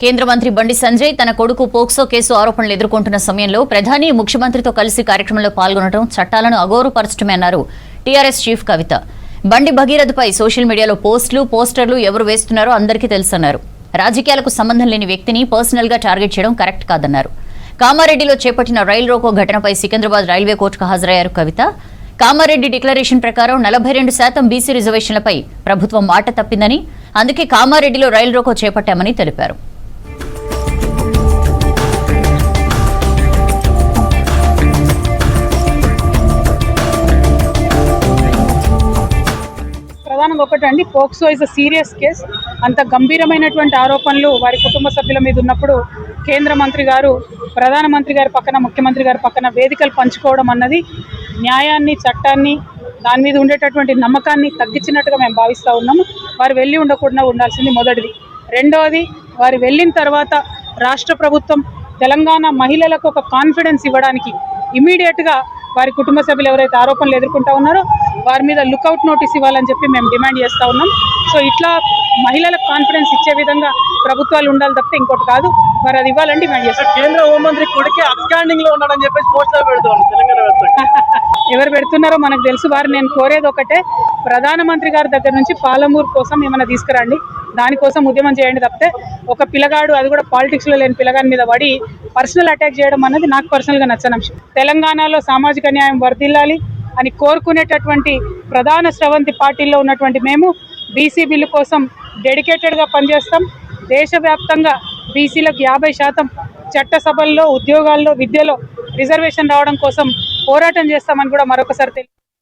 కేంద్ర మంత్రి బండి సంజయ్ తన కొడుకు పోక్సో కేసు ఆరోపణలు ఎదుర్కొంటున్న సమయంలో ప్రధాని ముఖ్యమంత్రితో కలిసి కార్యక్రమంలో పాల్గొనడం చట్టాలను అగౌరవపరచడమే అన్నారు టీఆర్ఎస్ చీఫ్ కవిత. బండి భగీరథపై సోషల్ మీడియాలో పోస్టర్లు ఎవరు వేస్తున్నారో అందరికీ తెలుసన్నారు. రాజకీయాలకు సంబంధం లేని వ్యక్తిని పర్సనల్ గా టార్గెట్ చేయడం కరెక్ట్ కాదన్నారు. కామారెడ్డిలో చేపట్టిన రైలు రోకో ఘటనపై సికింద్రాబాద్ రైల్వే కోర్టుకు హాజరయ్యారు కవిత. కామారెడ్డి డిక్లరేషన్ ప్రకారం 42% బీసీ రిజర్వేషన్లపై ప్రభుత్వం మాట తప్పిందని, అందుకే కామారెడ్డిలో రైలు రోకో చేపట్టామని తెలిపారు. ప్రధానంగా ఒకటండి, POCSO is a serious case. అంత గంభీరమైనటువంటి ఆరోపణలు వారి కుటుంబ సభ్యుల మీద ఉన్నప్పుడు కేంద్ర మంత్రి గారు ప్రధానమంత్రి గారి పక్కన, ముఖ్యమంత్రి గారి పక్కన వేదికలు పంచుకోవడం అన్నది న్యాయాన్ని, చట్టాన్ని, దాని మీద ఉండేటటువంటి నమ్మకాన్ని తగ్గించినట్టుగా మేము భావిస్తూ ఉన్నాము. వారు వెళ్ళి ఉండకుండా ఉండాల్సింది మొదటిది. రెండవది, వారు వెళ్ళిన తర్వాత రాష్ట్ర ప్రభుత్వం తెలంగాణ మహిళలకు ఒక కాన్ఫిడెన్స్ ఇవ్వడానికి ఇమీడియట్గా వారి కుటుంబ సభ్యులు ఎవరైతే ఆరోపణలు ఎదుర్కొంటా ఉన్నారో వారి మీద లుకౌట్ నోటీస్ ఇవ్వాలని చెప్పి మేము డిమాండ్ చేస్తూ ఉన్నాం. సో ఇట్లా మహిళలకు కాన్ఫిడెన్స్ ఇచ్చే విధంగా ప్రభుత్వాలు ఉండాలి తప్పితే ఇంకోటి కాదు. వారు అది ఇవ్వాలని డిమాండ్ చేస్తారు. కేంద్ర హోంమంత్రి కొడుకే అబ్స్కాండింగ్ లో ఉన్నాడని చెప్పేసి పోస్టర్ పెడుతున్నారు తెలంగాణ ఎవరు పెడుతున్నారో మనకు తెలుసు. వారు నేను కోరేది ఒకటే, ప్రధానమంత్రి గారి దగ్గర నుంచి పాలమూరు కోసం ఏమైనా తీసుకురండి, దానికోసం ఉద్యమం చేయండి తప్పితే ఒక పిల్లగాడు, అది కూడా పాలిటిక్స్లో లేని పిల్లగాని మీద పడి పర్సనల్ అటాక్ చేయడం అన్నది నాకు పర్సనల్గా నచ్చని అంశం. తెలంగాణలో సామాజిక న్యాయం వర్ధిల్లాలి అని కోరుకునేటటువంటి ప్రధాన స్రవంతి పార్టీల్లో ఉన్నటువంటి మేము బీసీ బిల్లు కోసం డెడికేటెడ్గా పనిచేస్తాం. దేశవ్యాప్తంగా బీసీలకు 50% చట్టసభల్లో, ఉద్యోగాల్లో, విద్యలో రిజర్వేషన్ రావడం కోసం పోరాటం చేస్తామని కూడా మరొకసారి